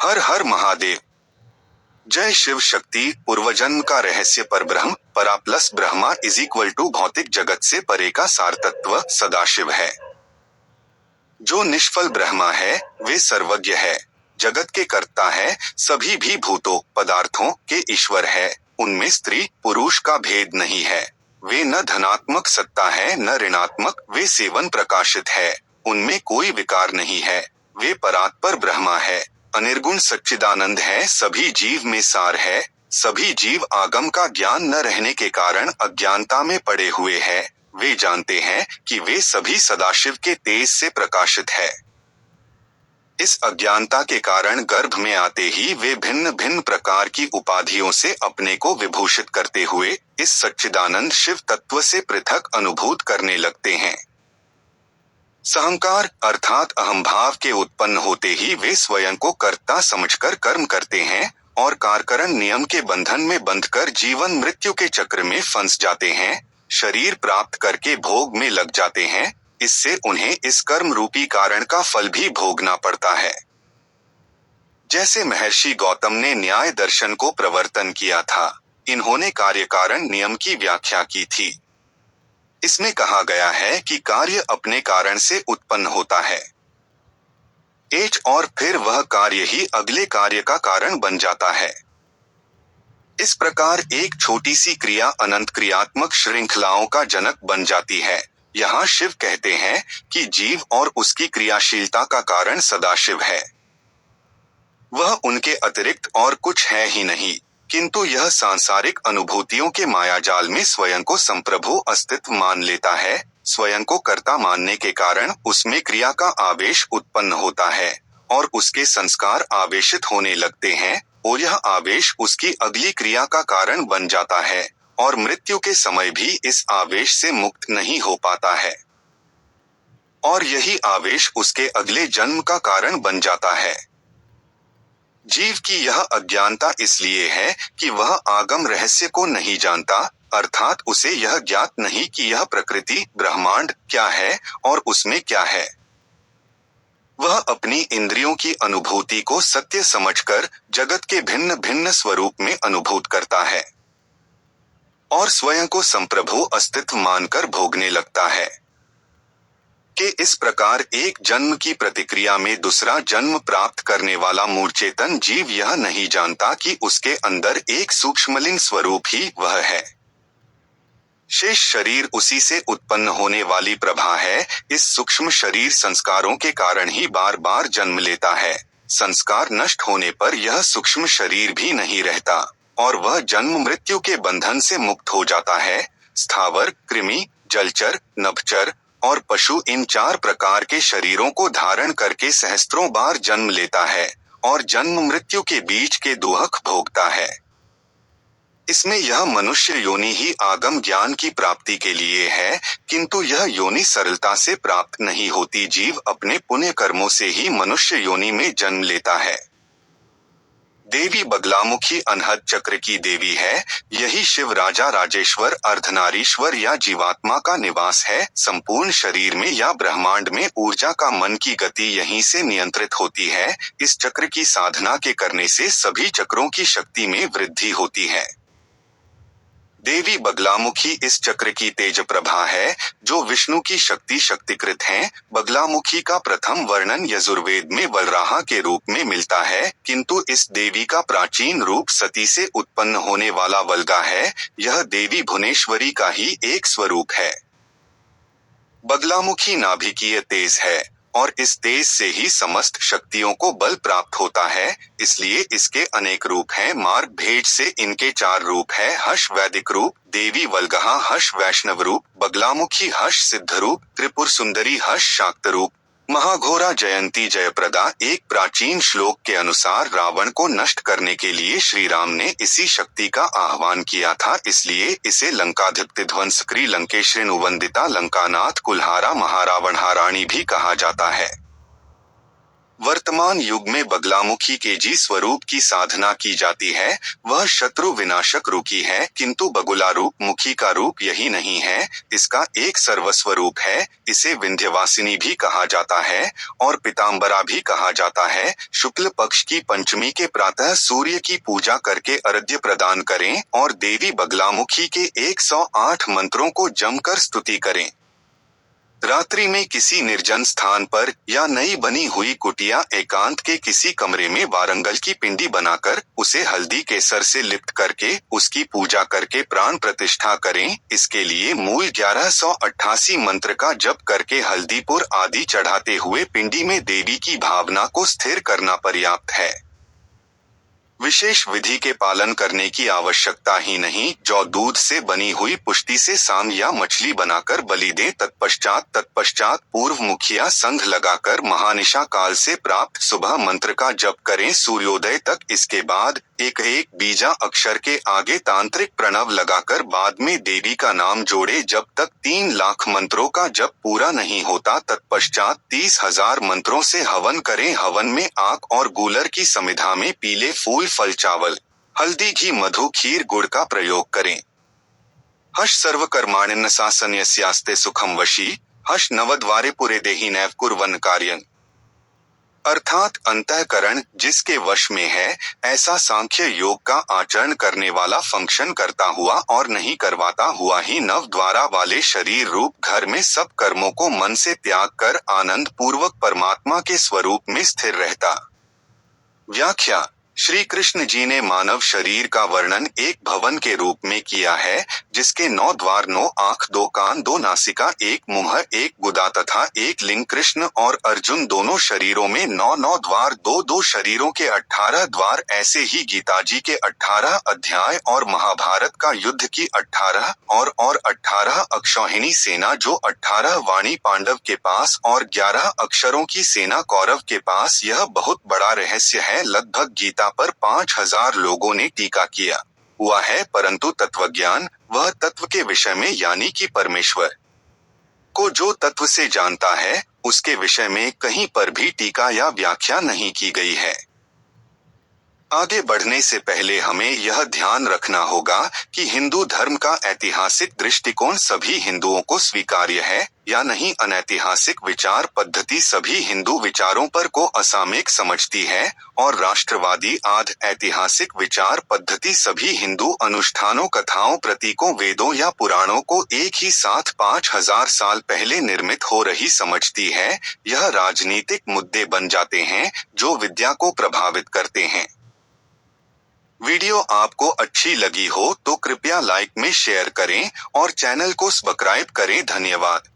हर हर महादेव। जय शिव शक्ति। पूर्वजन्म का रहस्य पर ब्रह्म परा plus Brahma is equal to भौतिक जगत से परे का सार तत्व सदाशिव है। जो निष्फल ब्रह्मा है वे सर्वज्ञ है, जगत के कर्ता है, सभी भी भूतों पदार्थों के ईश्वर है। उनमें स्त्री पुरुष का भेद नहीं है। वे न धनात्मक सत्ता है न ऋणात्मक, वे सेवन प्रकाशित है। उनमें कोई विकार नहीं है। वे परात्पर ब्रह्मा है, अनिर्गुण सच्चिदानंद है, सभी जीव में सार है। सभी जीव आगम का ज्ञान न रहने के कारण अज्ञानता में पड़े हुए हैं। वे जानते हैं कि वे सभी सदाशिव के तेज से प्रकाशित है। इस अज्ञानता के कारण गर्भ में आते ही वे भिन्न भिन्न प्रकार की उपाधियों से अपने को विभूषित करते हुए इस सच्चिदानंद शिव तत्व से पृथक अनुभूत करने लगते हैं। सहंकार अर्थात अहंभाव के उत्पन्न होते ही वे स्वयं को कर्ता समझकर कर्म करते हैं और कार्यकरण नियम के बंधन में बंधकर जीवन मृत्यु के चक्र में फंस जाते हैं। शरीर प्राप्त करके भोग में लग जाते हैं। इससे उन्हें इस कर्म रूपी कारण का फल भी भोगना पड़ता है। जैसे महर्षि गौतम ने न्याय दर्शन को प्रवर्तन किया था, इन्होंने कार्य कारण नियम की व्याख्या की थी। इसमें कहा गया है कि कार्य अपने कारण से उत्पन्न होता है और फिर वह कार्य ही अगले कार्य का कारण बन जाता है। इस प्रकार एक छोटी सी क्रिया अनंत क्रियात्मक श्रृंखलाओं का जनक बन जाती है। यहाँ शिव कहते हैं कि जीव और उसकी क्रियाशीलता का कारण सदाशिव है। वह उनके अतिरिक्त और कुछ है ही नहीं, किंतु यह सांसारिक अनुभूतियों के मायाजाल में स्वयं को संप्रभु अस्तित्व मान लेता है। स्वयं को कर्ता मानने के कारण उसमें क्रिया का आवेश उत्पन्न होता है और उसके संस्कार आवेशित होने लगते हैं और यह आवेश उसकी अगली क्रिया का कारण बन जाता है और मृत्यु के समय भी इस आवेश से मुक्त नहीं हो पाता है और यही आवेश उसके अगले जन्म का कारण बन जाता है। जीव की यह अज्ञानता इसलिए है कि वह आगम रहस्य को नहीं जानता, अर्थात उसे यह ज्ञात नहीं कि यह प्रकृति ब्रह्मांड क्या है और उसमें क्या है। वह अपनी इंद्रियों की अनुभूति को सत्य समझकर जगत के भिन्न भिन्न स्वरूप में अनुभूत करता है और स्वयं को संप्रभु अस्तित्व मानकर भोगने लगता है कि इस प्रकार एक जन्म की प्रतिक्रिया में दूसरा जन्म प्राप्त करने वाला मूर्चेतन जीव यह नहीं जानता कि उसके अंदर एक सूक्ष्मलिंग स्वरूप ही वह है। शेष शरीर उसी से उत्पन्न होने वाली प्रभा है। इस सूक्ष्म शरीर संस्कारों के कारण ही बार बार जन्म लेता है। संस्कार नष्ट होने पर यह सूक्ष्म शरीर भी नहीं रहता और वह जन्म मृत्यु के बंधन से मुक्त हो जाता है। स्थावर, कृमि, जलचर, नभचर और पशु इन चार प्रकार के शरीरों को धारण करके सहस्त्रों बार जन्म लेता है और जन्म मृत्यु के बीच के दुख भोगता है। इसमें यह मनुष्य योनि ही आगम ज्ञान की प्राप्ति के लिए है, किंतु यह योनि सरलता से प्राप्त नहीं होती। जीव अपने पुण्य कर्मों से ही मनुष्य योनि में जन्म लेता है। देवी बगलामुखी अनहद चक्र की देवी है। यही शिव राजा राजेश्वर अर्धनारीश्वर या जीवात्मा का निवास है। संपूर्ण शरीर में या ब्रह्मांड में ऊर्जा का मन की गति यहीं से नियंत्रित होती है। इस चक्र की साधना के करने से सभी चक्रों की शक्ति में वृद्धि होती है। देवी बगलामुखी इस चक्र की तेज प्रभा है जो विष्णु की शक्ति शक्तिकृत हैं। बगलामुखी का प्रथम वर्णन यजुर्वेद में वलराहा के रूप में मिलता है, किंतु इस देवी का प्राचीन रूप सती से उत्पन्न होने वाला वल्गा है। यह देवी भुवनेश्वरी का ही एक स्वरूप है। बगलामुखी नाभिकीय तेज है और इस तेज से ही समस्त शक्तियों को बल प्राप्त होता है, इसलिए इसके अनेक रूप हैं। मार्ग भेद से इनके चार रूप है। हर्ष वैदिक रूप, देवी वल्गहा हर्ष वैष्णव रूप, बगलामुखी हर्ष सिद्ध रूप, त्रिपुर सुंदरी हर्ष शाक्त रूप, महाघोरा जयंती जयप्रदा। एक प्राचीन श्लोक के अनुसार रावण को नष्ट करने के लिए श्री राम ने इसी शक्ति का आह्वान किया था, इसलिए इसे लंकाधिपतिध्वंसकरी लंकेश्रेणुवंदिता लंकानाथ कुल्हारा महारावण हाराणी भी कहा जाता है। वर्तमान युग में बगलामुखी के जी स्वरूप की साधना की जाती है, वह शत्रु विनाशक रुकी है, किंतु बगुला रूप मुखी का रूप यही नहीं है, इसका एक सर्वस्वरूप है, इसे विंध्यवासिनी भी कहा जाता है और पीताम्बरा भी कहा जाता है। शुक्ल पक्ष की पंचमी के प्रातः सूर्य की पूजा करके अर्घ्य प्रदान करें और देवी बगलामुखी के 108 मंत्रों को जमकर स्तुति करें। रात्रि में किसी निर्जन स्थान पर या नई बनी हुई कुटिया एकांत के किसी कमरे में वारंगल की पिंडी बनाकर उसे हल्दी केसर से लिप्त करके उसकी पूजा करके प्राण प्रतिष्ठा करें। इसके लिए मूल 1188 मंत्र का जप करके हल्दीपुर आदि चढ़ाते हुए पिंडी में देवी की भावना को स्थिर करना पर्याप्त है। विशेष विधि के पालन करने की आवश्यकता ही नहीं। जौ दूध से बनी हुई पुष्टि से सांग या मछली बनाकर बलि दें। तत्पश्चात पूर्व मुखिया संघ लगाकर महानिशा काल से प्राप्त सुबह मंत्र का जप करें सूर्योदय तक। इसके बाद एक एक बीजा अक्षर के आगे तांत्रिक प्रणव लगाकर बाद में देवी का नाम जोड़े। जब तक 3 लाख मंत्रों का जप पूरा नहीं होता तत्पश्चात 30,000 मंत्रों से हवन करें। हवन में आक और गूलर की समिधा में पीले फूल, फल, चावल, हल्दी, घी, मधु, खीर, गुड़ का प्रयोग करें। हश सर्वकर्माण्यन्नसासन्यस्यास्ते सुखम वशी, हश नवद्वारे पुरे देहि नैव कुर्वन् कार्यं। अर्थात अंतःकरण जिसके वश में है, ऐसा सांख्य योग का आचरण करने वाला फंक्शन करता हुआ और नहीं करवाता हुआ ही नव द्वारा वाले शरीर रूप घर में सब कर्मों को मन से त्याग कर आनंद पूर्वक परमात्मा के स्वरूप में स्थिर रहता। व्याख्या: श्री कृष्ण जी ने मानव शरीर का वर्णन एक भवन के रूप में किया है, जिसके 9 द्वार, 9 आँख, 2 कान, 2 नासिका, 1 मुंह, 1 गुदा तथा 1 लिंग। कृष्ण और अर्जुन दोनों शरीरों में 9-9 द्वार, 2-2 शरीरों के 18 द्वार। ऐसे ही गीता जी के 18 अध्याय और महाभारत का युद्ध की 18 और 18 अक्षौहिणी सेना जो 18 वाणी पांडव के पास और 11 अक्षरों की सेना कौरव के पास। यह बहुत बड़ा रहस्य है। लगभग गीता पर 5000 लोगों ने टीका किया हुआ है, परंतु तत्वज्ञान, वह तत्व के विषय में यानी कि परमेश्वर को जो तत्व से जानता है, उसके विषय में कहीं पर भी टीका या व्याख्या नहीं की गई है। आगे बढ़ने से पहले हमें यह ध्यान रखना होगा कि हिंदू धर्म का ऐतिहासिक दृष्टिकोण सभी हिंदुओं को स्वीकार्य है या नहीं। अनैतिहासिक विचार पद्धति सभी हिंदू विचारों पर को असामयिक समझती है और राष्ट्रवादी आध ऐतिहासिक विचार पद्धति सभी हिंदू अनुष्ठानों, कथाओं, प्रतीकों, वेदों या पुराणों को एक ही साथ 5000 साल पहले निर्मित हो रही समझती है। यह राजनीतिक मुद्दे बन जाते हैं जो विद्या को प्रभावित करते हैं। वीडियो आपको अच्छी लगी हो तो कृपया लाइक में शेयर करें और चैनल को सब्सक्राइब करें। धन्यवाद।